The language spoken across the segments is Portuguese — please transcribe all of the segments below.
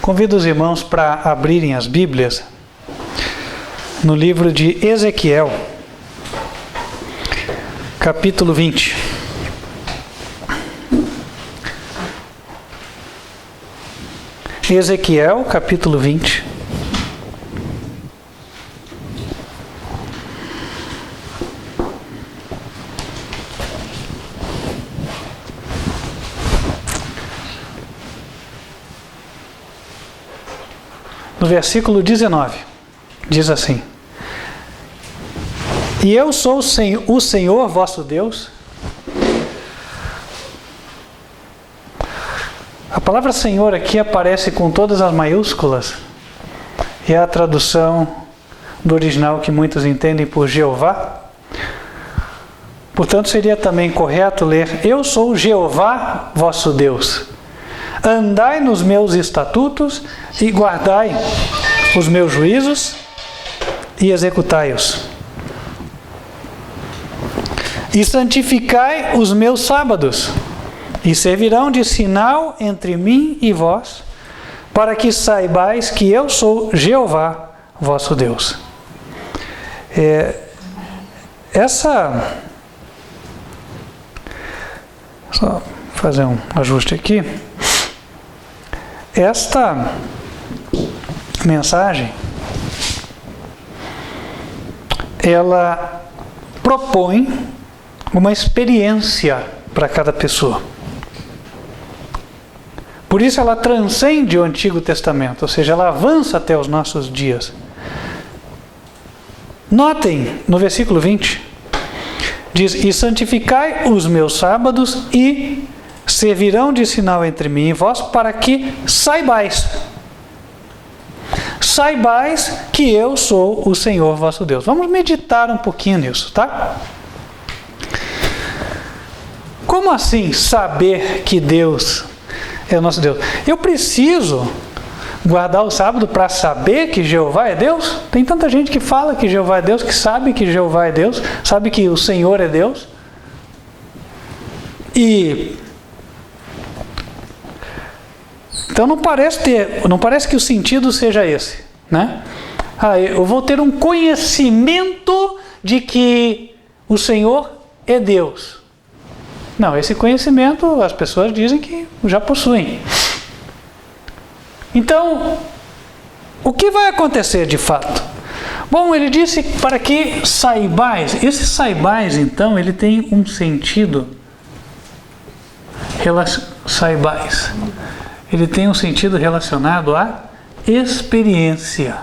Convido os irmãos para abrirem as Bíblias no livro de Ezequiel, capítulo 20. Ezequiel, capítulo 20. No versículo 19, diz assim: E eu sou o Senhor vosso Deus. A palavra Senhor aqui aparece com todas as maiúsculas. É a tradução do original que muitos entendem por Jeová. Portanto, seria também correto ler: Eu sou Jeová vosso Deus. Andai nos meus estatutos e guardai os meus juízos e executai-os. E santificai os meus sábados, e servirão de sinal entre mim e vós, para que saibais que eu sou Jeová vosso Deus. Só fazer um ajuste aqui. Esta mensagem, ela propõe uma experiência para cada pessoa. Por isso ela transcende o Antigo Testamento, ou seja, ela avança até os nossos dias. Notem, no versículo 20, diz: E santificai os meus sábados e servirão de sinal entre mim e vós, para que saibais que eu sou o Senhor vosso Deus. Vamos meditar um pouquinho nisso, tá? Como assim saber que Deus é o nosso Deus? Eu preciso guardar o sábado para saber que Jeová é Deus? Tem tanta gente que fala que Jeová é Deus, que sabe que Jeová é Deus, sabe que o Senhor é Deus. Então não parece que o sentido seja esse, né? Eu vou ter um conhecimento de que o Senhor é Deus. Não, esse conhecimento as pessoas dizem que já possuem. Então, o que vai acontecer de fato? Bom, ele disse para que saibais. Esse saibais, então, ele tem um sentido. Saibais. Ele tem um sentido relacionado à experiência.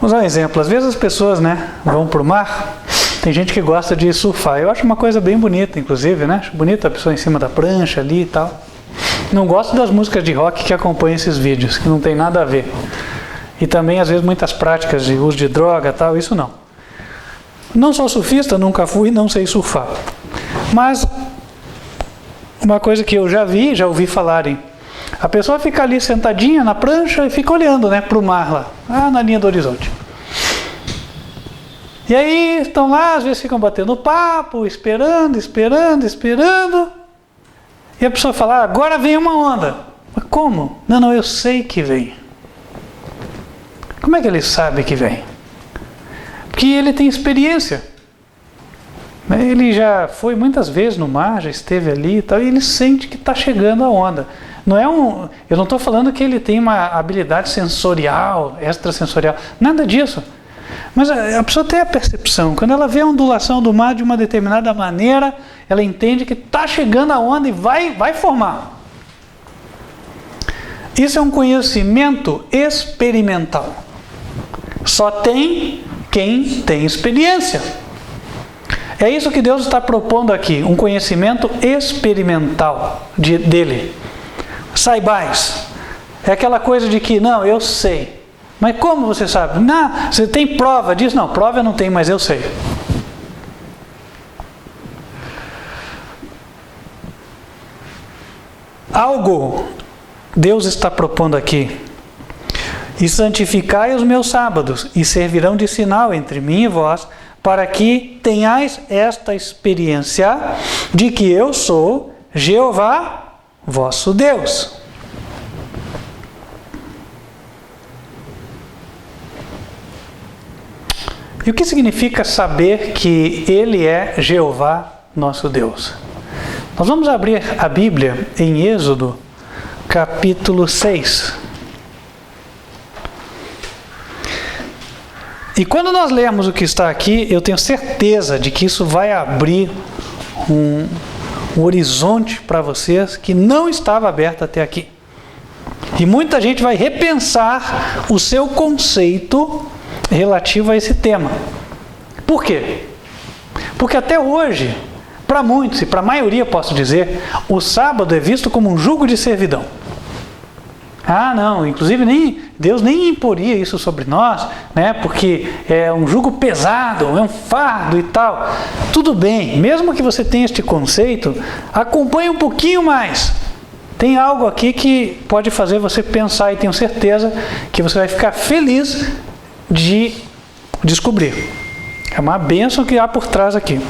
Vamos dar um exemplo. Às vezes as pessoas, vão para o mar. Tem gente que gosta de surfar. Eu acho uma coisa bem bonita, inclusive, Acho bonita a pessoa em cima da prancha ali e tal. Não gosto das músicas de rock que acompanham esses vídeos, que não tem nada a ver. E também, às vezes, muitas práticas de uso de droga e tal, isso não. Não sou surfista, nunca fui, não sei surfar. Mas, uma coisa que eu já ouvi falarem, a pessoa fica ali sentadinha na prancha e fica olhando, para o mar lá, na linha do horizonte. E aí, estão lá, às vezes ficam batendo papo, esperando. E a pessoa fala: agora vem uma onda. Mas como? Não, eu sei que vem. Como é que ele sabe que vem? Porque ele tem experiência. Ele já foi muitas vezes no mar, já esteve ali e tal, e ele sente que está chegando a onda. Eu não estou falando que ele tem uma habilidade sensorial, extrasensorial, nada disso. Mas a pessoa tem a percepção. Quando ela vê a ondulação do mar de uma determinada maneira, ela entende que está chegando a onda e vai formar. Isso é um conhecimento experimental. Só tem quem tem experiência. É isso que Deus está propondo aqui, um conhecimento experimental dele. Saibais. É aquela coisa de que, não, eu sei. Mas como você sabe? Não, você tem prova disso? Não, prova eu não tenho, mas eu sei. Algo Deus está propondo aqui. E santificai os meus sábados, e servirão de sinal entre mim e vós, para que tenhais esta experiência de que eu sou Jeová, vosso Deus. E o que significa saber que Ele é Jeová, nosso Deus? Nós vamos abrir a Bíblia em Êxodo, capítulo 6. E quando nós lemos o que está aqui, eu tenho certeza de que isso vai abrir um horizonte para vocês que não estava aberto até aqui. E muita gente vai repensar o seu conceito relativo a esse tema. Por quê? Porque até hoje, para muitos e para a maioria posso dizer, o sábado é visto como um jugo de servidão. Ah, não, inclusive Deus nem imporia isso sobre nós, né? Porque é um jugo pesado, é um fardo e tal. Tudo bem, mesmo que você tenha este conceito, acompanhe um pouquinho mais. Tem algo aqui que pode fazer você pensar e tenho certeza que você vai ficar feliz de descobrir. É uma bênção que há por trás aqui.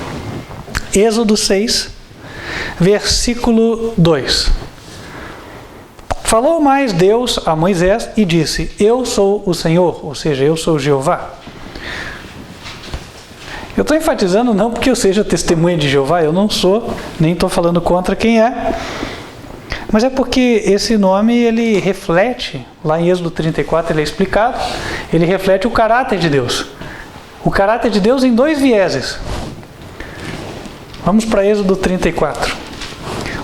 Êxodo 6, versículo 2. Falou mais Deus a Moisés e disse: Eu sou o Senhor, ou seja, eu sou Jeová. Eu estou enfatizando não porque eu seja testemunha de Jeová, eu não sou, nem estou falando contra quem é, mas é porque esse nome ele reflete, lá em Êxodo 34 ele é explicado, ele reflete o caráter de Deus. O caráter de Deus em dois vieses. Vamos para Êxodo 34.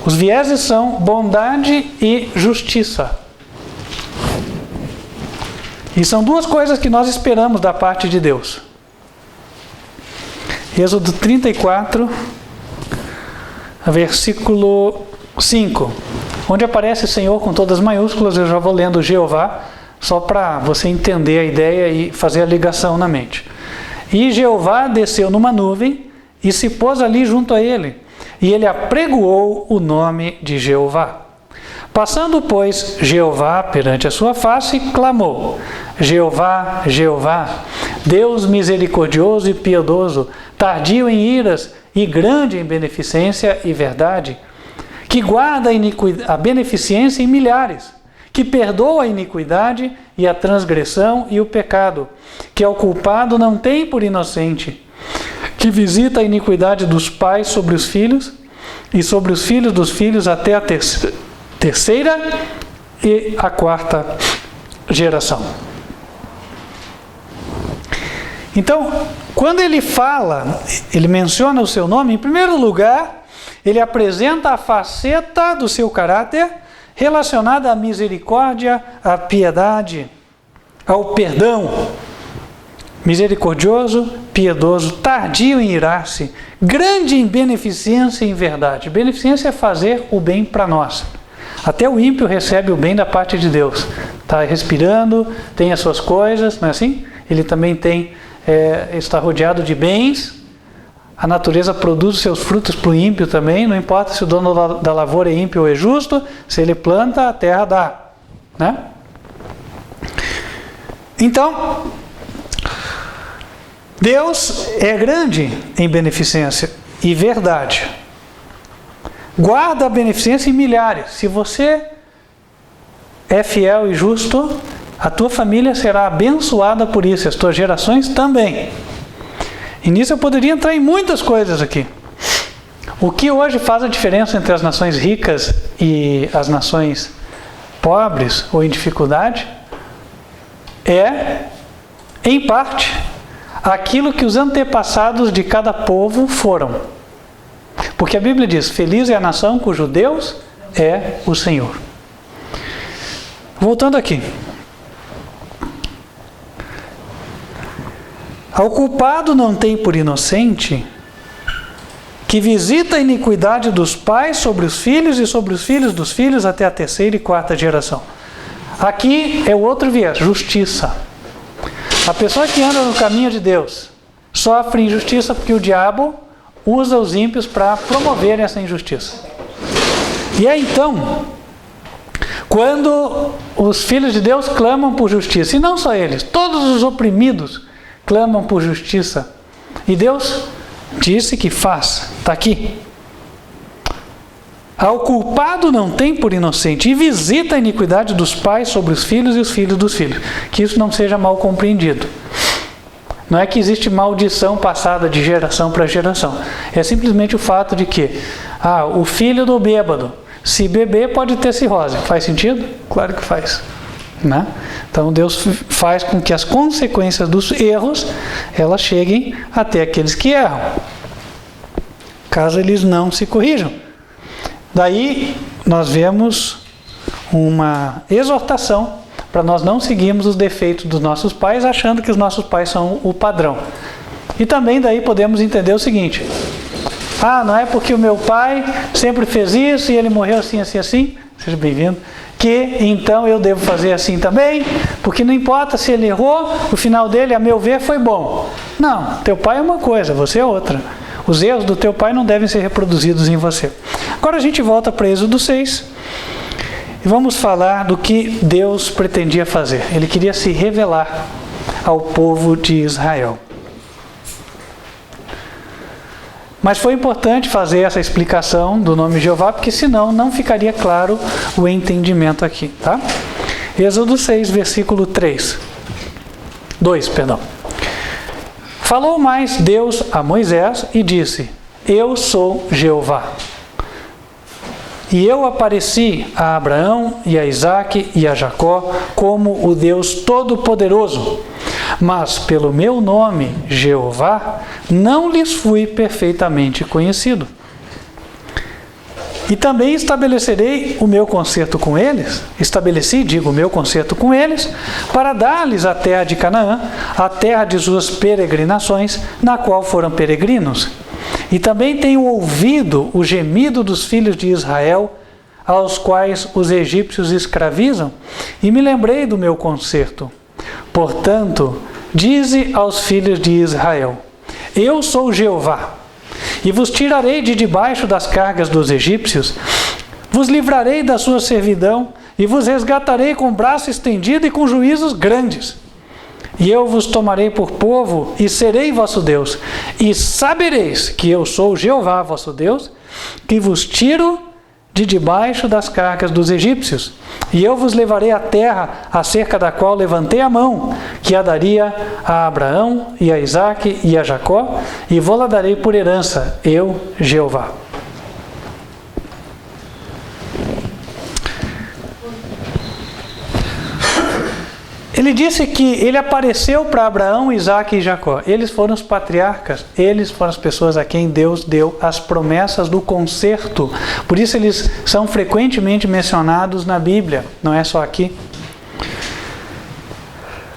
Os vieses são bondade e justiça. E são duas coisas que nós esperamos da parte de Deus. Êxodo 34, versículo 5. Onde aparece Senhor com todas as maiúsculas, eu já vou lendo Jeová, só para você entender a ideia e fazer a ligação na mente. E Jeová desceu numa nuvem e se pôs ali junto a ele, e ele apregoou o nome de Jeová. Passando, pois, Jeová perante a sua face, clamou: Jeová, Jeová, Deus misericordioso e piedoso, tardio em iras e grande em beneficência e verdade, que guarda a beneficência em milhares, que perdoa a iniquidade e a transgressão e o pecado, que ao culpado não tem por inocente, que visita a iniquidade dos pais sobre os filhos e sobre os filhos dos filhos até a terceira e a quarta geração. Então, quando ele fala, ele menciona o seu nome, em primeiro lugar, ele apresenta a faceta do seu caráter relacionada à misericórdia, à piedade, ao perdão. Misericordioso, piedoso, tardio em irar-se, grande em beneficência e em verdade. Beneficência é fazer o bem para nós. Até o ímpio recebe o bem da parte de Deus. Está respirando, tem as suas coisas, não é assim? Ele também está rodeado de bens. A natureza produz os seus frutos para o ímpio também. Não importa se o dono da lavoura é ímpio ou é justo. Se ele planta, a terra dá, né? Então, Deus é grande em beneficência e verdade. Guarda a beneficência em milhares. Se você é fiel e justo, a tua família será abençoada por isso, as tuas gerações também. E nisso eu poderia entrar em muitas coisas aqui. O que hoje faz a diferença entre as nações ricas e as nações pobres ou em dificuldade é, em parte, aquilo que os antepassados de cada povo foram. Porque a Bíblia diz: feliz é a nação cujo Deus é o Senhor. Voltando aqui. Ao culpado não tem por inocente, que visita a iniquidade dos pais sobre os filhos e sobre os filhos dos filhos até a terceira e quarta geração. Aqui é o outro viés, justiça. A pessoa que anda no caminho de Deus sofre injustiça porque o diabo usa os ímpios para promover essa injustiça. E aí então, Quando os filhos de Deus clamam por justiça, e não só eles, todos os oprimidos clamam por justiça. E Deus disse que faz, está aqui. Ao culpado não tem por inocente, e visita a iniquidade dos pais sobre os filhos e os filhos dos filhos. Que isso não seja mal compreendido. Não é que existe maldição passada de geração para geração. É simplesmente o fato de que o filho do bêbado, se beber, pode ter cirrose. Faz sentido? Claro que faz. Né? Então Deus faz com que as consequências dos erros elas cheguem até aqueles que erram, caso eles não se corrijam. Daí nós vemos uma exortação para nós não seguirmos os defeitos dos nossos pais, achando que os nossos pais são o padrão. E também daí podemos entender o seguinte: não é porque o meu pai sempre fez isso e ele morreu assim, assim, assim, seja bem-vindo, que então eu devo fazer assim também, porque não importa se ele errou, o final dele, a meu ver, foi bom. Não, teu pai é uma coisa, você é outra. Os erros do teu pai não devem ser reproduzidos em você. Agora a gente volta para Êxodo 6 e vamos falar do que Deus pretendia fazer. Ele queria se revelar ao povo de Israel. Mas foi importante fazer essa explicação do nome Jeová, porque senão não ficaria claro o entendimento aqui, tá? Êxodo 6, versículo 2. Falou mais Deus a Moisés e disse: Eu sou Jeová. E eu apareci a Abraão e a Isaque e a Jacó como o Deus Todo-Poderoso. Mas pelo meu nome, Jeová, não lhes fui perfeitamente conhecido. E também estabelecerei o meu concerto com eles, o meu concerto com eles, para dar-lhes a terra de Canaã, a terra de suas peregrinações, na qual foram peregrinos. E também tenho ouvido o gemido dos filhos de Israel, aos quais os egípcios escravizam, e me lembrei do meu concerto. Portanto, dize aos filhos de Israel: Eu sou Jeová, e vos tirarei de debaixo das cargas dos egípcios, vos livrarei da sua servidão, e vos resgatarei com braço estendido e com juízos grandes. E eu vos tomarei por povo, e serei vosso Deus, e sabereis que eu sou Jeová, vosso Deus, que vos tiro de debaixo das cargas dos egípcios. E eu vos levarei à terra acerca da qual levantei a mão, que a daria a Abraão e a Isaque e a Jacó, e vou-la darei por herança, eu, Jeová. Ele disse que ele apareceu para Abraão, Isaque e Jacó. Eles foram os patriarcas, eles foram as pessoas a quem Deus deu as promessas do concerto. Por isso eles são frequentemente mencionados na Bíblia, não é só aqui.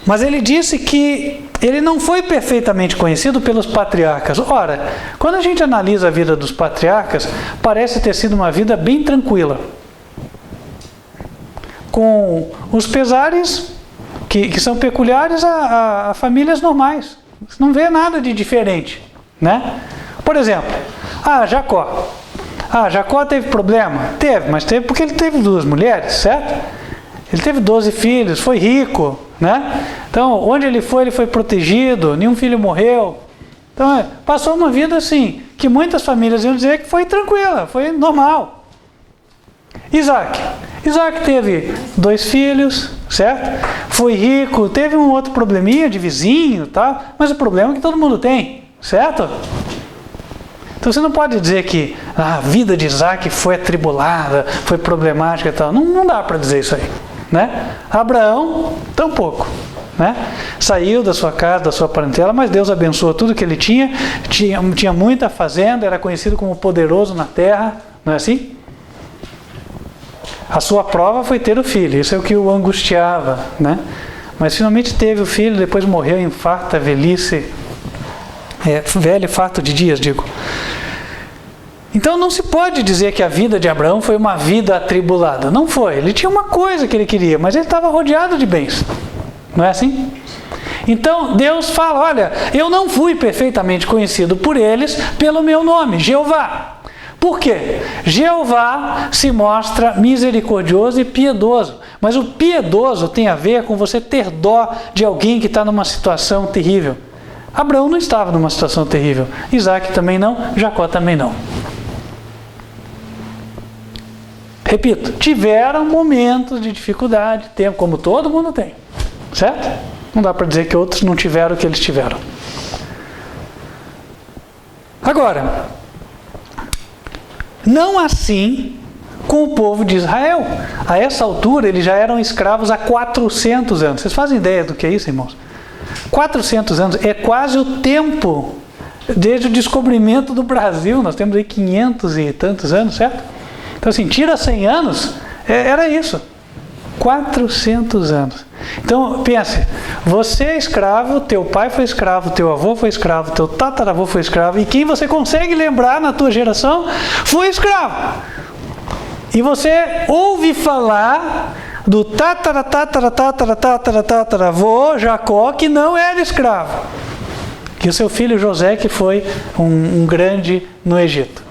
Mas ele disse que ele não foi perfeitamente conhecido pelos patriarcas. Ora, quando a gente analisa a vida dos patriarcas, parece ter sido uma vida bem tranquila, com os pesares que são peculiares a famílias normais. Você não vê nada de diferente, né? Por exemplo, Jacó. Jacó teve problema? Teve, mas teve porque ele teve 2 mulheres, certo? Ele teve 12 filhos, foi rico, né? Então, onde ele foi protegido, nenhum filho morreu. Então, passou uma vida assim, que muitas famílias iam dizer que foi tranquila, foi normal. Isaac teve 2 filhos, certo? Foi rico, teve um outro probleminha de vizinho, tá? Mas o problema é que todo mundo tem, certo? Então você não pode dizer que a vida de Isaac foi atribulada, foi problemática e tal. Não dá para dizer isso aí, né? Abraão, tampouco, né? Saiu da sua casa, da sua parentela, mas Deus abençoou tudo que ele tinha muita fazenda, era conhecido como poderoso na terra, não é assim? A sua prova foi ter o filho, isso é o que o angustiava, né? Mas finalmente teve o filho, depois morreu em infarto, velhice, velho farto de dias, digo. Então não se pode dizer que a vida de Abraão foi uma vida atribulada. Não foi, ele tinha uma coisa que ele queria, mas ele estava rodeado de bens, não é assim? Então Deus fala: olha, eu não fui perfeitamente conhecido por eles pelo meu nome, Jeová. Por quê? Jeová se mostra misericordioso e piedoso. Mas o piedoso tem a ver com você ter dó de alguém que está numa situação terrível. Abraão não estava numa situação terrível. Isaac também não, Jacó também não. Repito, tiveram momentos de dificuldade, tempo, como todo mundo tem. Certo? Não dá para dizer que outros não tiveram o que eles tiveram. Agora, não assim com o povo de Israel. A essa altura, eles já eram escravos há 400 anos. Vocês fazem ideia do que é isso, irmãos? 400 anos é quase o tempo desde o descobrimento do Brasil. Nós temos aí 500 e tantos anos, certo? Então, assim, tira 100 anos, era isso. 400 anos. Então, pense, você é escravo, teu pai foi escravo, teu avô foi escravo, teu tataravô foi escravo, e quem você consegue lembrar na tua geração foi escravo. E você ouve falar do tataravô Jacó, que não era escravo. E o seu filho José, que foi um grande no Egito.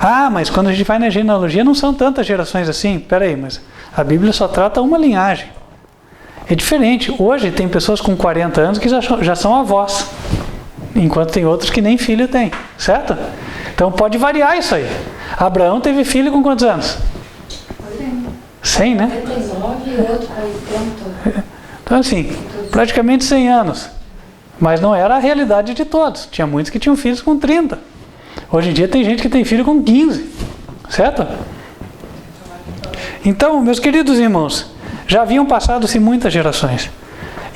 Ah, mas quando a gente vai na genealogia não são tantas gerações assim. Peraí, mas a Bíblia só trata uma linhagem. É diferente. Hoje tem pessoas com 40 anos que já são avós, enquanto tem outros que nem filho tem, certo? Então pode variar isso aí. Abraão teve filho com quantos anos? 100, né? Então assim, praticamente 100 anos. Mas não era a realidade de todos. Tinha muitos que tinham filhos com 30. Hoje em dia tem gente que tem filho com 15, certo? Então, meus queridos irmãos, já haviam passado-se muitas gerações.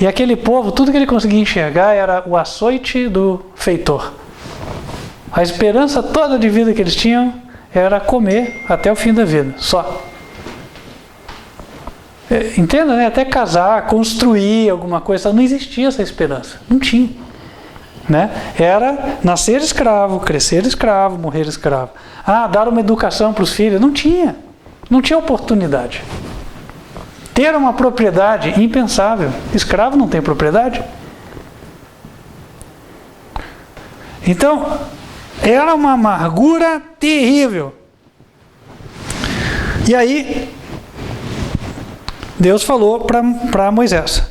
E aquele povo, tudo que ele conseguia enxergar era o açoite do feitor. A esperança toda de vida que eles tinham era comer até o fim da vida, só. Entenda, né? Até casar, construir alguma coisa, não existia essa esperança, não tinha. Né? Era nascer escravo, crescer escravo, morrer escravo. Ah, dar uma educação para os filhos, não tinha oportunidade. Ter uma propriedade, impensável. Escravo não tem propriedade. Então, era uma amargura terrível. E aí, Deus falou para Moisés: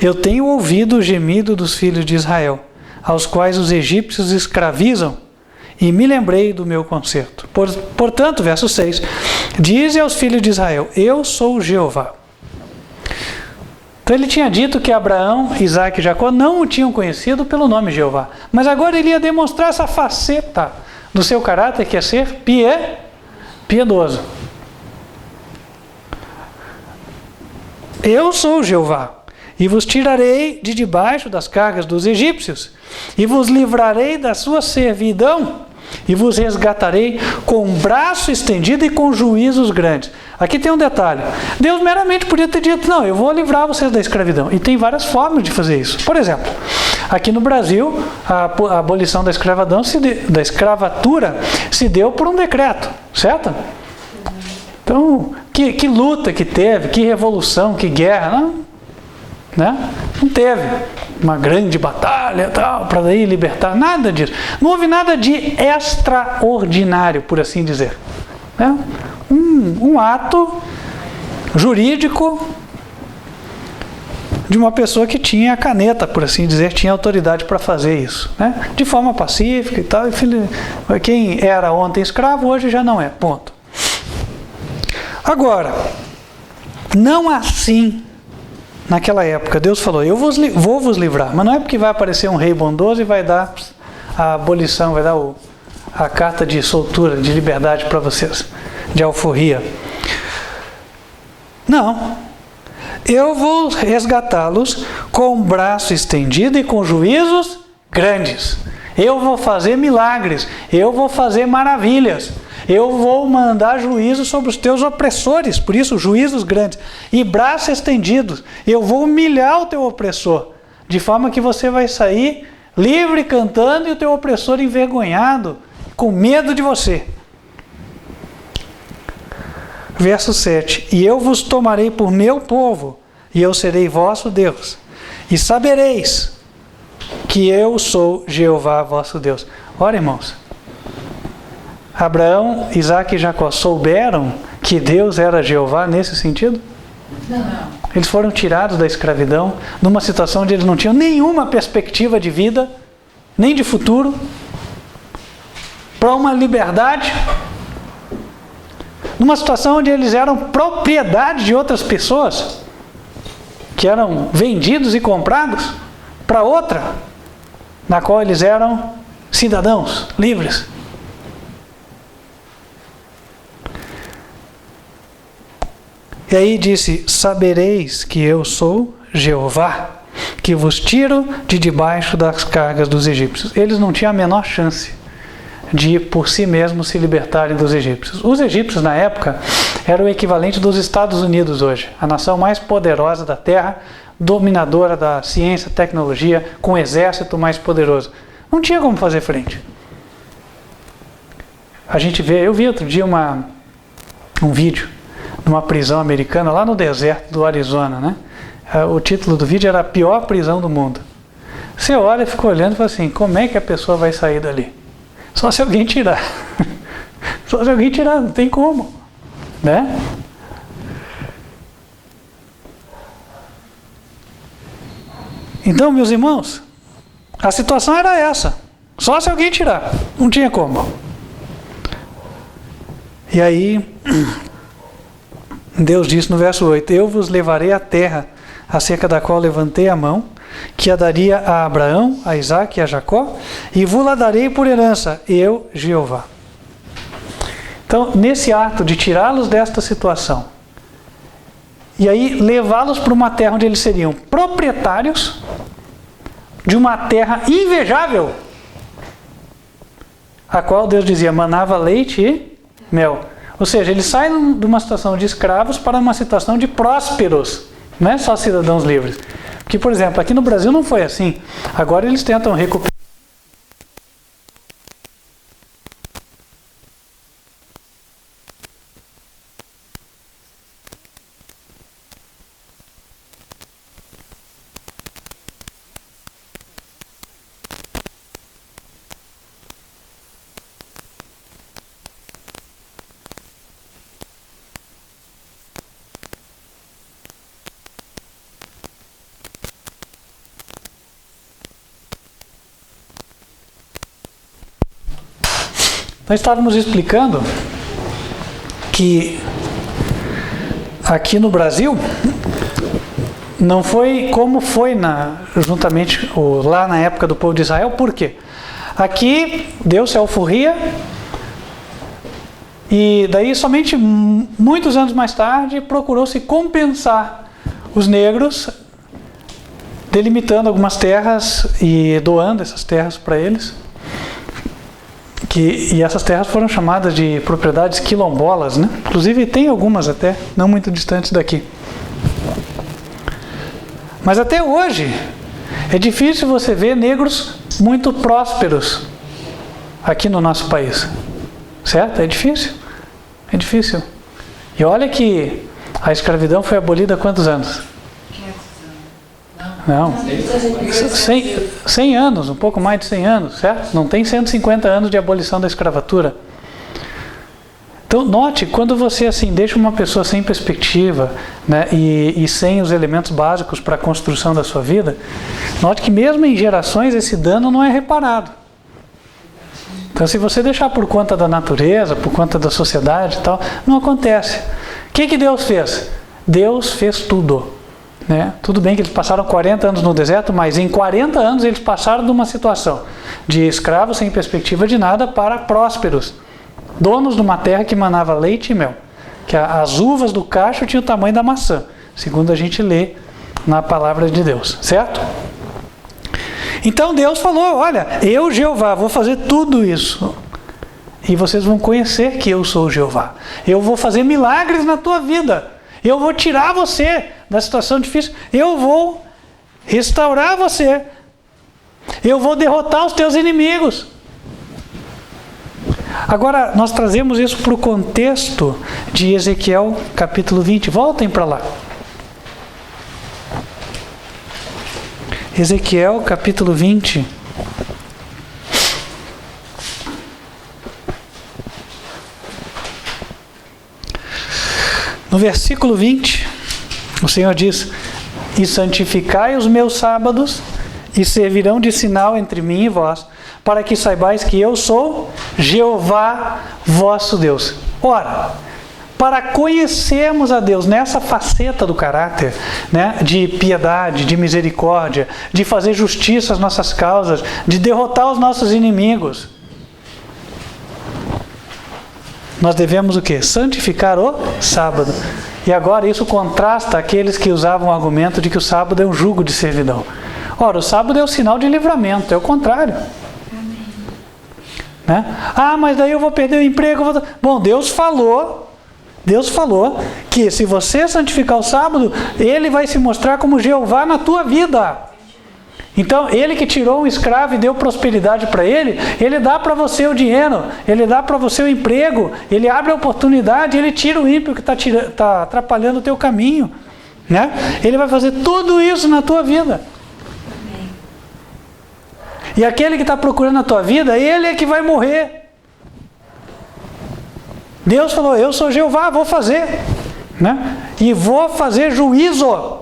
eu tenho ouvido o gemido dos filhos de Israel, aos quais os egípcios escravizam, e me lembrei do meu conserto. Portanto, verso 6, dize aos filhos de Israel: eu sou Jeová. Então ele tinha dito que Abraão, Isaac e Jacó não o tinham conhecido pelo nome Jeová. Mas agora ele ia demonstrar essa faceta do seu caráter, que é ser piedoso. Eu sou Jeová, e vos tirarei de debaixo das cargas dos egípcios, e vos livrarei da sua servidão, e vos resgatarei com braço estendido e com juízos grandes. Aqui tem um detalhe. Deus meramente podia ter dito: não, eu vou livrar vocês da escravidão. E tem várias formas de fazer isso. Por exemplo, aqui no Brasil, a abolição da escravatura se deu por um decreto, certo? Então, que luta que teve, que revolução, que guerra, não? Né? Não teve uma grande batalha para daí libertar, nada disso. Não houve nada de extraordinário, por assim dizer. Né? Um ato jurídico de uma pessoa que tinha a caneta, por assim dizer, tinha autoridade para fazer isso, né? De forma pacífica e tal. Quem era ontem escravo, hoje já não é, ponto. Agora, não assim naquela época. Deus falou: eu vou vos livrar, mas não é porque vai aparecer um rei bondoso e vai dar a abolição, vai dar a carta de soltura, de liberdade para vocês, de alforria. Não. Eu vou resgatá-los com o braço estendido e com juízos grandes. Eu vou fazer milagres, eu vou fazer maravilhas. Eu vou mandar juízo sobre os teus opressores, por isso juízos grandes, e braços estendidos. Eu vou humilhar o teu opressor, de forma que você vai sair livre cantando e o teu opressor envergonhado, com medo de você. Verso 7, e eu vos tomarei por meu povo, e eu serei vosso Deus. E sabereis que eu sou Jeová vosso Deus. Ora, irmãos, Abraão, Isaac e Jacó souberam que Deus era Jeová nesse sentido? Não. Eles foram tirados da escravidão, numa situação onde eles não tinham nenhuma perspectiva de vida, nem de futuro, para uma liberdade, numa situação onde eles eram propriedade de outras pessoas, que eram vendidos e comprados para outra, na qual eles eram cidadãos livres. E aí disse: sabereis que eu sou Jeová, que vos tiro de debaixo das cargas dos egípcios. Eles não tinham a menor chance de por si mesmos se libertarem dos egípcios. Os egípcios na época eram o equivalente dos Estados Unidos hoje, a nação mais poderosa da terra, dominadora da ciência, tecnologia, com um exército mais poderoso. Não tinha como fazer frente. Eu vi outro dia um vídeo numa prisão americana lá no deserto do Arizona, né? O título do vídeo era a pior prisão do mundo. Você olha e fica olhando e fala assim: como é que a pessoa vai sair dali? Só se alguém tirar. Só se alguém tirar, não tem como, né? Então, meus irmãos, a situação era essa. Só se alguém tirar, não tinha como. E aí Deus disse no verso 8: eu vos levarei à terra acerca da qual levantei a mão, que a daria a Abraão, a Isaac e a Jacó, e vos-la darei por herança, eu, Jeová. Então, nesse ato de tirá-los desta situação, e aí levá-los para uma terra onde eles seriam proprietários de uma terra invejável, a qual Deus dizia: manava leite e mel. Ou seja, eles saem de uma situação de escravos para uma situação de prósperos, não é só cidadãos livres. Porque, por exemplo, aqui no Brasil não foi assim. Agora eles tentam recuperar. Nós estávamos explicando que aqui no Brasil não foi como foi juntamente lá na época do povo de Israel. Por quê? Aqui deu-se a alforria e daí somente muitos anos mais tarde procurou-se compensar os negros, delimitando algumas terras e doando essas terras para eles. E essas terras foram chamadas de propriedades quilombolas, né? Inclusive tem algumas até, não muito distantes daqui. Mas até hoje, é difícil você ver negros muito prósperos aqui no nosso país. Certo? É difícil. É difícil. E olha que a escravidão foi abolida há quantos anos? Não, 100 anos, um pouco mais de 100 anos, certo? Não tem 150 anos de abolição da escravatura. Então, note, quando você assim deixa uma pessoa sem perspectiva, né, e sem os elementos básicos para a construção da sua vida, note que mesmo em gerações esse dano não é reparado. Então, se você deixar por conta da natureza, por conta da sociedade e tal, não acontece. O que Deus fez? Deus fez tudo. Né? Tudo bem que eles passaram 40 anos no deserto, mas em 40 anos eles passaram de uma situação de escravos sem perspectiva de nada para prósperos, donos de uma terra que manava leite e mel, que as uvas do cacho tinham o tamanho da maçã, segundo a gente lê na palavra de Deus, certo? Então Deus falou: olha, eu, Jeová, vou fazer tudo isso e vocês vão conhecer que eu sou Jeová. Eu vou fazer milagres na tua vida, eu vou tirar você da situação difícil, eu vou restaurar você, eu vou derrotar os teus inimigos. Agora, nós trazemos isso para o contexto de Ezequiel capítulo 20. Voltem para lá. Ezequiel capítulo 20. No versículo 20, o Senhor diz: e santificai os meus sábados, e servirão de sinal entre mim e vós, para que saibais que eu sou Jeová vosso Deus. Ora, para conhecermos a Deus nessa faceta do caráter, né, de piedade, de misericórdia, de fazer justiça às nossas causas, de derrotar os nossos inimigos, nós devemos o quê? Santificar o sábado. E agora isso contrasta aqueles que usavam o argumento de que o sábado é um jugo de servidão. Ora, o sábado é o sinal de livramento, é o contrário. Né? Ah, mas daí eu vou perder o emprego. Bom, Deus falou que se você santificar o sábado, Ele vai se mostrar como Jeová na tua vida. Então, Ele que tirou um escravo e deu prosperidade para ele, Ele dá para você o dinheiro, Ele dá para você o emprego, Ele abre a oportunidade, Ele tira o ímpio que está atrapalhando o teu caminho. Né? Ele vai fazer tudo isso na tua vida. E aquele que está procurando a tua vida, ele é que vai morrer. Deus falou: eu sou Jeová, vou fazer. Né? E vou fazer juízo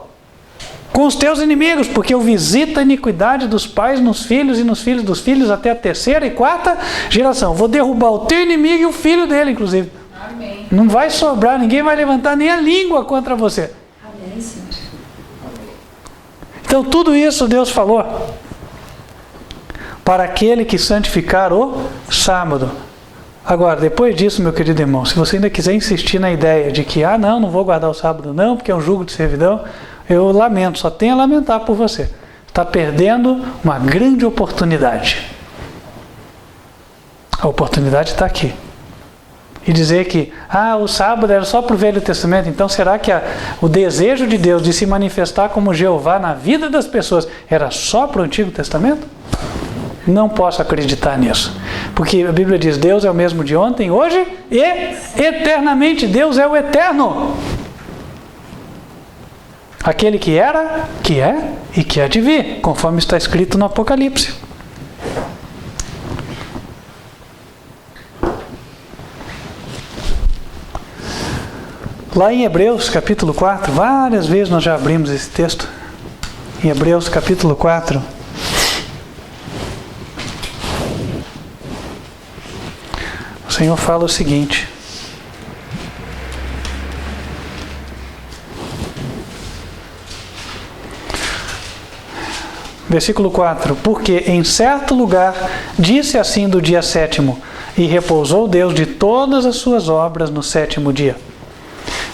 com os teus inimigos, porque eu visito a iniquidade dos pais nos filhos e nos filhos dos filhos até a terceira e quarta geração. Vou derrubar o teu inimigo e o filho dele, inclusive. Amém. Não vai sobrar, ninguém vai levantar nem a língua contra você. Amém, Senhor. Então tudo isso Deus falou para aquele que santificar o sábado. Agora, depois disso, meu querido irmão, se você ainda quiser insistir na ideia de que, não vou guardar o sábado não, porque é um jugo de servidão, eu lamento, só tenho a lamentar por você. Está perdendo uma grande oportunidade. A oportunidade está aqui. E dizer que, o sábado era só para o Velho Testamento, então será que o desejo de Deus de se manifestar como Jeová na vida das pessoas era só para o Antigo Testamento? Não posso acreditar nisso. Porque a Bíblia diz: Deus é o mesmo de ontem, hoje e eternamente. Deus é o eterno. Aquele que era, que é e que há de vir, conforme está escrito no Apocalipse. Lá em Hebreus capítulo 4, várias vezes nós já abrimos esse texto. Em Hebreus capítulo 4. O Senhor fala o seguinte: versículo 4: porque em certo lugar disse assim do dia sétimo, e repousou Deus de todas as suas obras no sétimo dia.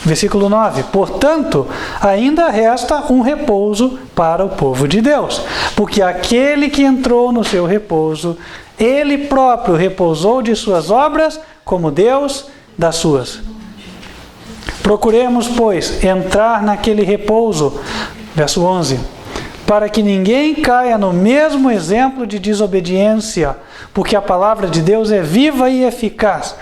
Versículo 9: portanto, ainda resta um repouso para o povo de Deus, porque aquele que entrou no seu repouso, Ele próprio repousou de suas obras, como Deus das suas. Procuremos, pois, entrar naquele repouso. Verso 11: para que ninguém caia no mesmo exemplo de desobediência, porque a palavra de Deus é viva e eficaz,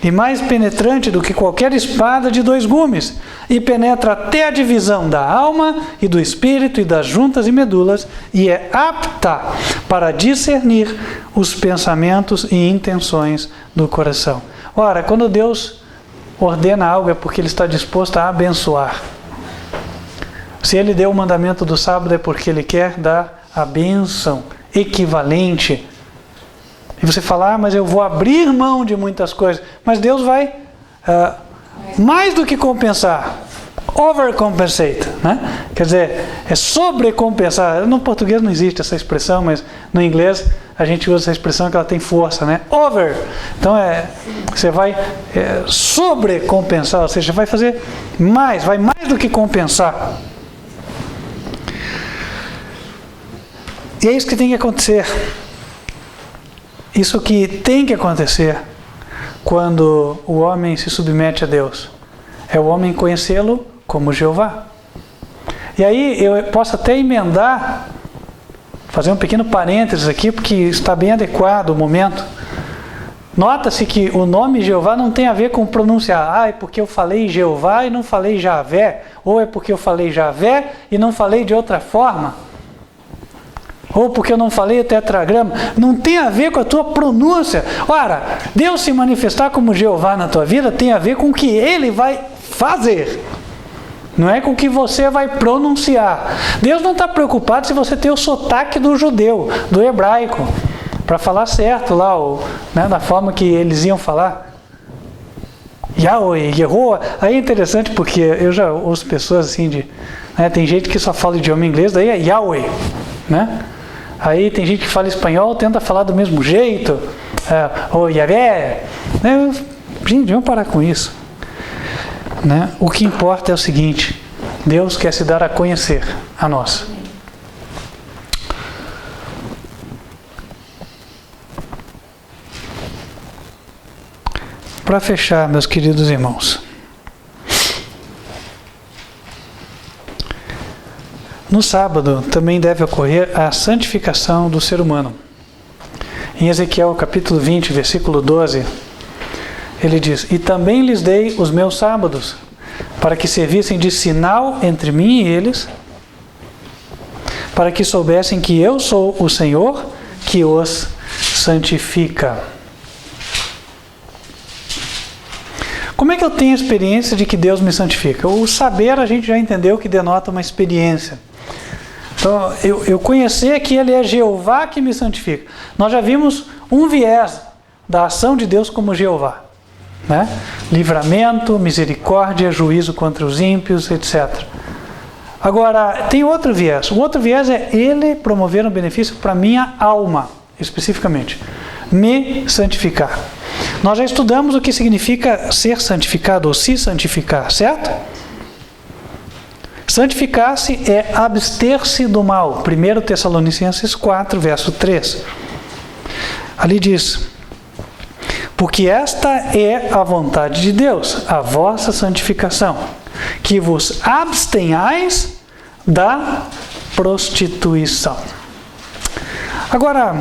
e mais penetrante do que qualquer espada de 2 gumes, e penetra até a divisão da alma e do espírito e das juntas e medulas, e é apta para discernir os pensamentos e intenções do coração. Ora, quando Deus ordena algo é porque Ele está disposto a abençoar. Se Ele deu o mandamento do sábado é porque Ele quer dar a bênção equivalente. E você fala: mas eu vou abrir mão de muitas coisas. Mas Deus vai mais do que compensar. Overcompensate, né? Quer dizer, é sobrecompensar. No português não existe essa expressão, mas no inglês a gente usa essa expressão que ela tem força, né? Over. Então você vai sobrecompensar, ou seja, vai fazer mais, vai mais do que compensar. E é isso que tem que acontecer. Isso que tem que acontecer quando o homem se submete a Deus. É o homem conhecê-lo como Jeová. E aí eu posso até emendar, fazer um pequeno parênteses aqui, porque está bem adequado o momento. Nota-se que o nome Jeová não tem a ver com pronunciar. É porque eu falei Jeová e não falei Javé. Ou é porque eu falei Javé e não falei de outra forma. ou porque eu não falei o tetragrama, não tem a ver com a tua pronúncia. Ora, Deus se manifestar como Jeová na tua vida tem a ver com o que Ele vai fazer, não é com o que você vai pronunciar. Deus não está preocupado se você tem o sotaque do judeu, do hebraico, para falar certo lá, da forma que eles iam falar. Yahweh, Yehoah. Aí é interessante porque eu já ouço pessoas assim tem gente que só fala idioma inglês, daí é Yahweh, né? Aí tem gente que fala espanhol, tenta falar do mesmo jeito, ou Yahvé, né? Gente, vamos parar com isso, né? O que importa é o seguinte: Deus quer se dar a conhecer a nós. Para fechar, meus queridos irmãos, no sábado também deve ocorrer a santificação do ser humano. Em Ezequiel capítulo 20, versículo 12, ele diz: E também lhes dei os meus sábados, para que servissem de sinal entre mim e eles, para que soubessem que eu sou o Senhor que os santifica. Como é que eu tenho a experiência de que Deus me santifica? O saber a gente já entendeu que denota uma experiência. Então, eu conhecer que Ele é Jeová que me santifica. Nós já vimos um viés da ação de Deus como Jeová, né? Livramento, misericórdia, juízo contra os ímpios, etc. Agora, tem outro viés. O outro viés é Ele promover um benefício para a minha alma, especificamente. Me santificar. Nós já estudamos o que significa ser santificado ou se santificar, certo? Santificar-se é abster-se do mal. 1 Tessalonicenses 4, verso 3. Ali diz: Porque esta é a vontade de Deus, a vossa santificação, que vos abstenhais da prostituição. Agora,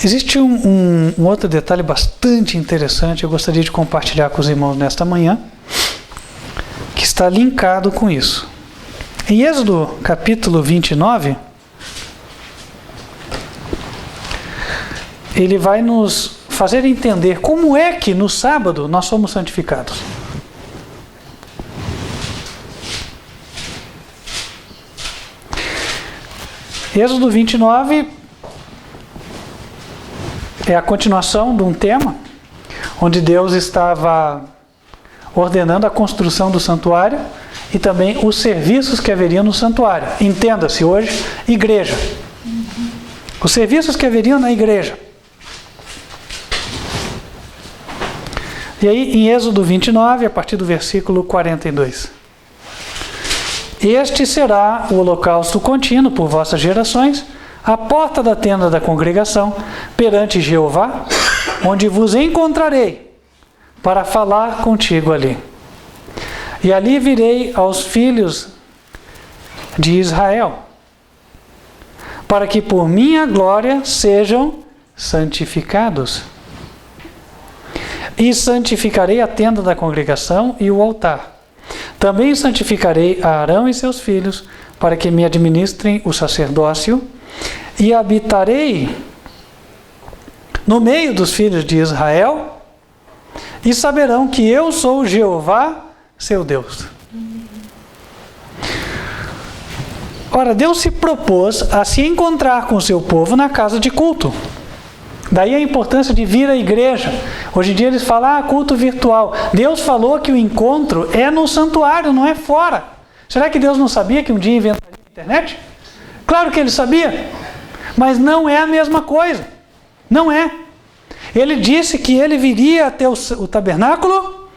existe um outro detalhe bastante interessante, eu gostaria de compartilhar com os irmãos nesta manhã, que está linkado com isso. Em Êxodo capítulo 29, ele vai nos fazer entender como é que no sábado nós somos santificados. Êxodo 29 é a continuação de um tema onde Deus estava ordenando a construção do santuário e também os serviços que haveriam no santuário. Entenda-se hoje, igreja. Os serviços que haveriam na igreja. E aí, em Êxodo 29, a partir do versículo 42. Este será o holocausto contínuo por vossas gerações, à porta da tenda da congregação, perante Jeová, onde vos encontrarei, para falar contigo ali. E ali virei aos filhos de Israel, para que por minha glória sejam santificados. E santificarei a tenda da congregação e o altar. Também santificarei a Arão e seus filhos, para que me administrem o sacerdócio, e habitarei no meio dos filhos de Israel, e saberão que eu sou Jeová, seu Deus. Ora, Deus se propôs a se encontrar com o seu povo na casa de culto. Daí a importância de vir à igreja. Hoje em dia eles falam, culto virtual. Deus falou que o encontro é no santuário, não é fora. Será que Deus não sabia que um dia inventaria a internet? Claro que ele sabia, mas não é a mesma coisa. Não é. Ele disse que ele viria até o tabernáculo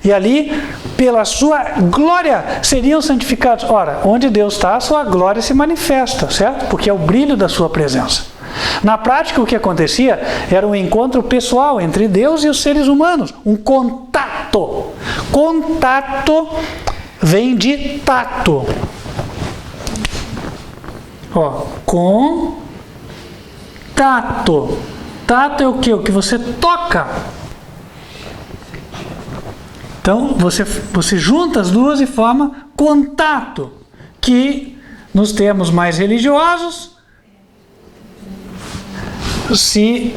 e ali, pela sua glória, seriam santificados. Ora, onde Deus está, a sua glória se manifesta, certo? Porque é o brilho da sua presença. Na prática, o que acontecia era um encontro pessoal entre Deus e os seres humanos. Um contato. Contato vem de tato. Contato. Tato é o quê? O que você toca. Então, você junta as duas e forma contato, que nos termos mais religiosos, se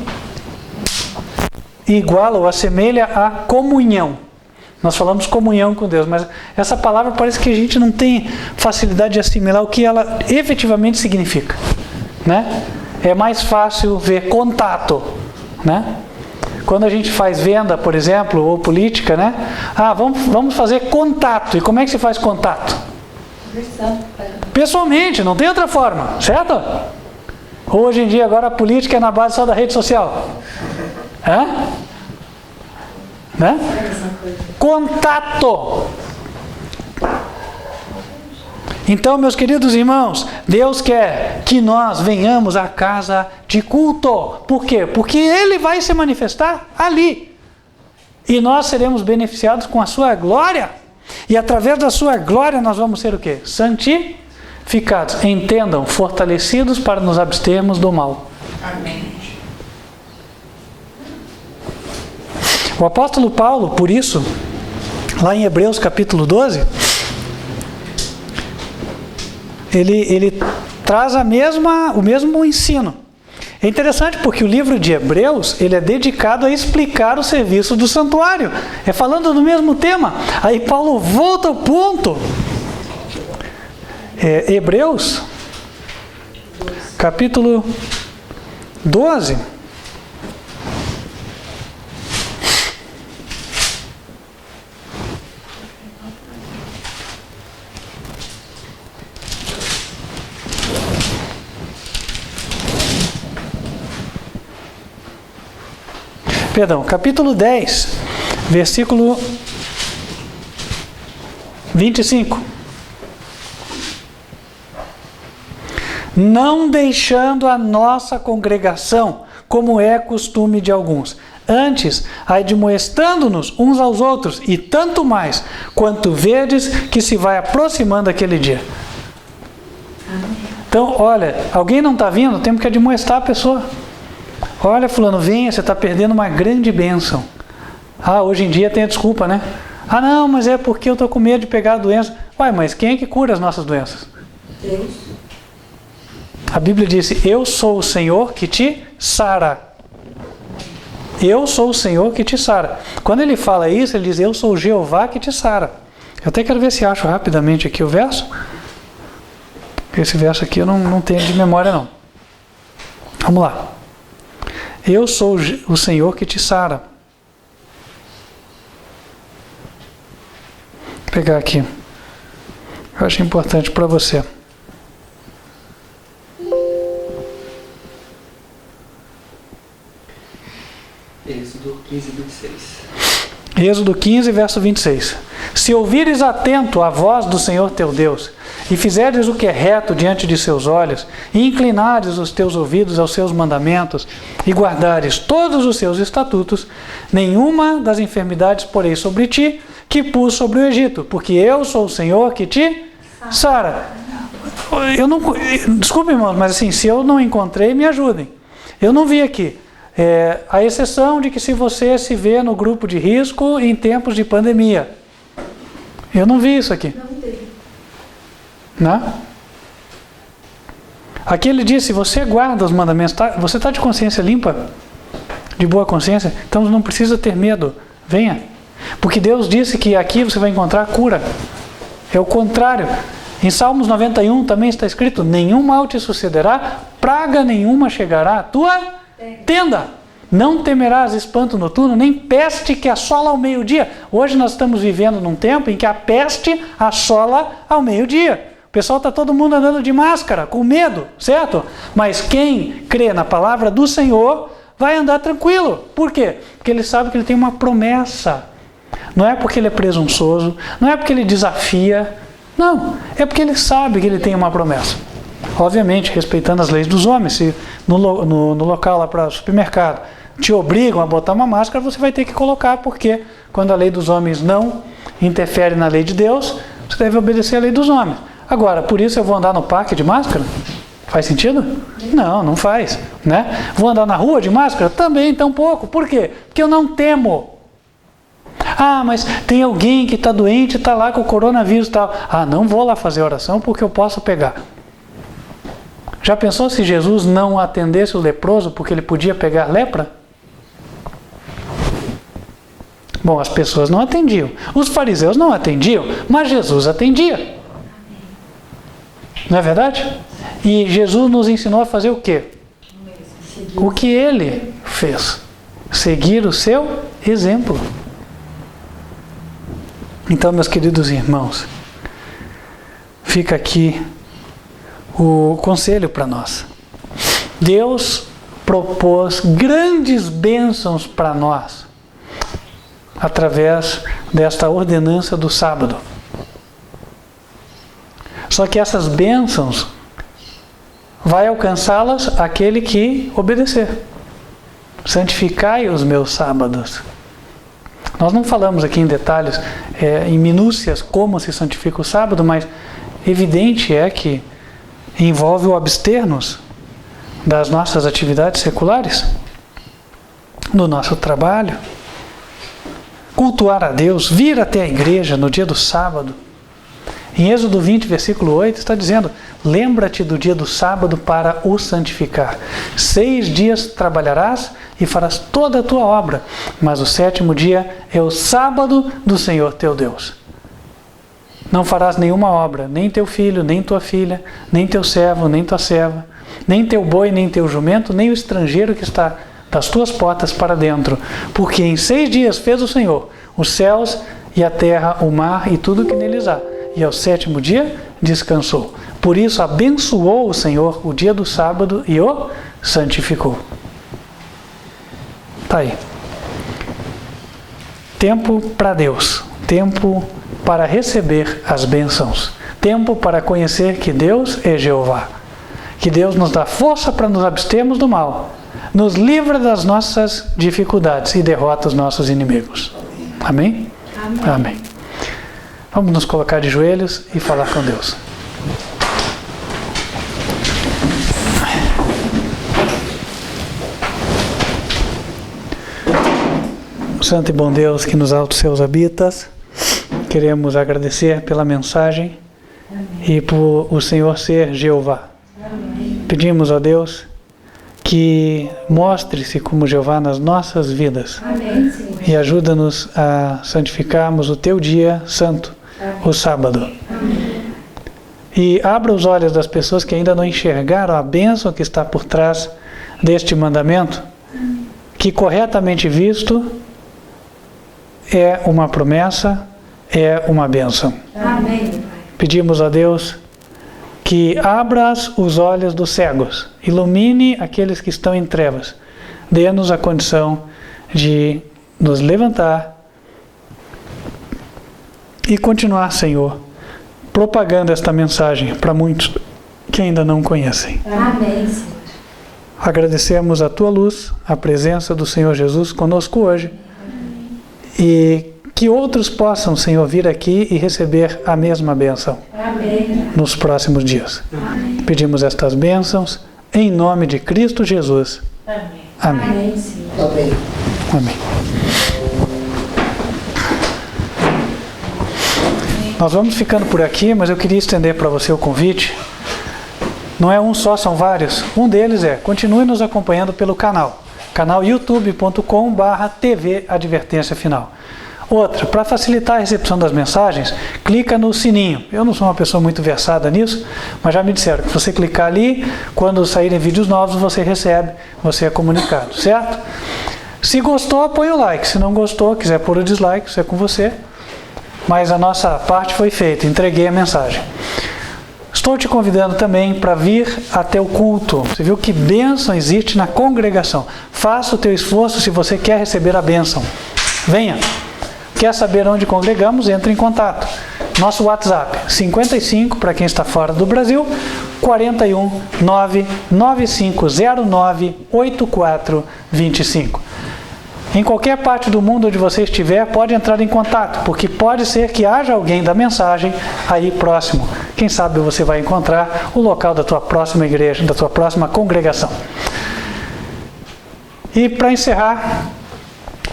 iguala ou assemelha à comunhão. Nós falamos comunhão com Deus, mas essa palavra parece que a gente não tem facilidade de assimilar o que ela efetivamente significa, né? É mais fácil ver contato, né? Quando a gente faz venda, por exemplo, ou política, né? Vamos fazer contato. E como é que se faz contato? Pessoalmente, não tem outra forma, certo? Hoje em dia, agora a política é na base só da rede social. Né? Contato. Então, meus queridos irmãos, Deus quer que nós venhamos à casa de culto. Por quê? Porque Ele vai se manifestar ali. E nós seremos beneficiados com a sua glória. E através da sua glória nós vamos ser o quê? Santificados. Entendam, fortalecidos para nos abstermos do mal. Amém. O apóstolo Paulo, por isso, lá em Hebreus capítulo 12, ele traz o mesmo ensino. É interessante porque o livro de Hebreus, ele é dedicado a explicar o serviço do santuário. É falando do mesmo tema. Aí Paulo volta ao ponto. Hebreus, capítulo 12. Perdão, capítulo 10, versículo 25. Não deixando a nossa congregação, como é costume de alguns, antes admoestando-nos uns aos outros, e tanto mais, quanto vedes que se vai aproximando aquele dia. Então, olha, alguém não está vindo, temos que admoestar a pessoa. Olha, fulano, venha, você está perdendo uma grande bênção. Hoje em dia tem a desculpa, né? Não, mas é porque eu estou com medo de pegar a doença. Uai, mas quem é que cura as nossas doenças? Deus. A Bíblia disse, eu sou o Senhor que te sara. Eu sou o Senhor que te sara. Quando ele fala isso, ele diz, eu sou o Jeová que te sara. Eu até quero ver se acho rapidamente aqui o verso. Esse verso aqui eu não tenho de memória, não. Vamos lá. Eu sou o Senhor que te sara. Vou pegar aqui. Eu acho importante para você. Êxodo 15, 26. Êxodo 15, verso 26. Se ouvires atento a voz do Senhor teu Deus, e fizeres o que é reto diante de seus olhos, e inclinares os teus ouvidos aos seus mandamentos, e guardares todos os seus estatutos, nenhuma das enfermidades porei sobre ti, que pus sobre o Egito, porque eu sou o Senhor que te sara. Desculpe, irmãos, mas assim, se eu não encontrei, me ajudem. Eu não vi aqui. A exceção de que se você se vê no grupo de risco em tempos de pandemia. Eu não vi isso aqui. Não tem. Né? Aqui ele diz, se você guarda os mandamentos, você está de consciência limpa? De boa consciência? Então não precisa ter medo. Venha. Porque Deus disse que aqui você vai encontrar cura. É o contrário. Em Salmos 91 também está escrito, nenhum mal te sucederá, praga nenhuma chegará à tua tenda. Não temerás espanto noturno, nem peste que assola ao meio-dia. Hoje nós estamos vivendo num tempo em que a peste assola ao meio-dia. O pessoal está todo mundo andando de máscara, com medo, certo? Mas quem crê na palavra do Senhor vai andar tranquilo. Por quê? Porque ele sabe que ele tem uma promessa. Não é porque ele é presunçoso, não é porque ele desafia. Não, é porque ele sabe que ele tem uma promessa. Obviamente, respeitando as leis dos homens. Se no local lá para o supermercado te obrigam a botar uma máscara, você vai ter que colocar, porque quando a lei dos homens não interfere na lei de Deus, você deve obedecer à lei dos homens. Agora, por isso eu vou andar no parque de máscara? Faz sentido? Não, não faz. Né? Vou andar na rua de máscara? Também, tão pouco. Por quê? Porque eu não temo. Mas tem alguém que está doente e está lá com o coronavírus e tal. Não vou lá fazer oração porque eu posso pegar. Já pensou se Jesus não atendesse o leproso porque ele podia pegar lepra? Bom, as pessoas não atendiam. Os fariseus não atendiam, mas Jesus atendia. Não é verdade? E Jesus nos ensinou a fazer o quê? O que ele fez. Seguir o seu exemplo. Então, meus queridos irmãos, fica aqui o conselho para nós. Deus propôs grandes bênçãos para nós através desta ordenança do sábado. Só que essas bênçãos vai alcançá-las aquele que obedecer. Santificai os meus sábados. Nós não falamos aqui em detalhes, em minúcias, como se santifica o sábado, mas evidente é que envolve o abster-nos das nossas atividades seculares, do nosso trabalho, cultuar a Deus, vir até a igreja no dia do sábado. Em Êxodo 20, versículo 8, está dizendo: lembra-te do dia do sábado para o santificar. 6 dias trabalharás e farás toda a tua obra, mas o 7º dia é o sábado do Senhor teu Deus. Não farás nenhuma obra, nem teu filho, nem tua filha, nem teu servo, nem tua serva, nem teu boi, nem teu jumento, nem o estrangeiro que está das tuas portas para dentro. Porque em 6 dias fez o Senhor os céus e a terra, o mar e tudo que neles há. E ao 7º dia descansou. Por isso abençoou o Senhor o dia do sábado e o santificou. Está aí. Tempo para Deus. Tempo para receber as bênçãos. Tempo para conhecer que Deus é Jeová. Que Deus nos dá força para nos abstermos do mal. Nos livra das nossas dificuldades e derrota os nossos inimigos. Amém? Amém. Amém. Vamos nos colocar de joelhos e falar com Deus. Santo e bom Deus que nos altos céus habitas, queremos agradecer pela mensagem. Amém. E por o Senhor ser Jeová. Amém. Pedimos a Deus que mostre-se como Jeová nas nossas vidas. Amém, e ajuda-nos a santificarmos o teu dia santo, o sábado. Amém. E abra os olhos das pessoas que ainda não enxergaram a bênção que está por trás deste mandamento, que corretamente visto é uma promessa, é uma bênção. Amém. Pedimos a Deus que abra os olhos dos cegos, ilumine aqueles que estão em trevas, dê-nos a condição de nos levantar e continuar, Senhor, propagando esta mensagem para muitos que ainda não conhecem. Amém, Senhor. Agradecemos a Tua luz, a presença do Senhor Jesus conosco hoje. Amém. E que outros possam, Senhor, vir aqui e receber a mesma bênção. Amém. Nos próximos dias. Amém. Pedimos estas bênçãos em nome de Cristo Jesus. Amém. Amém. Amém. Amém. Amém. Nós vamos ficando por aqui, mas eu queria estender para você o convite. Não é um só, são vários. Um deles é: continue nos acompanhando pelo canal youtube.com/TV Advertência Final. Outra, para facilitar a recepção das mensagens, clica no sininho. Eu não sou uma pessoa muito versada nisso, mas já me disseram que se você clicar ali, quando saírem vídeos novos, você recebe, você é comunicado, certo? Se gostou, põe o like. Se não gostou, quiser pôr o dislike, isso é com você. Mas a nossa parte foi feita, entreguei a mensagem. Estou te convidando também para vir até o culto. Você viu que bênção existe na congregação. Faça o teu esforço se você quer receber a bênção. Venha. Quer saber onde congregamos? Entre em contato. Nosso WhatsApp, 55, para quem está fora do Brasil, 41 99509 8425. Em qualquer parte do mundo onde você estiver, pode entrar em contato, porque pode ser que haja alguém da mensagem aí próximo. Quem sabe você vai encontrar o local da tua próxima igreja, da tua próxima congregação. E para encerrar,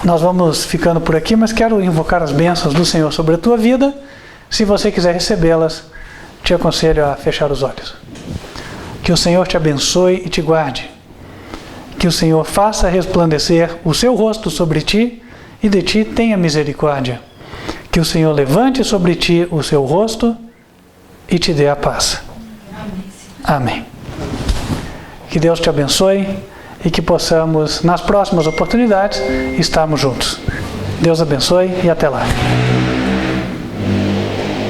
nós vamos ficando por aqui, mas quero invocar as bênçãos do Senhor sobre a tua vida. Se você quiser recebê-las, te aconselho a fechar os olhos. Que o Senhor te abençoe e te guarde. Que o Senhor faça resplandecer o seu rosto sobre ti e de ti tenha misericórdia. Que o Senhor levante sobre ti o seu rosto e te dê a paz. Amém. Que Deus te abençoe e que possamos, nas próximas oportunidades, estarmos juntos. Deus abençoe e até lá.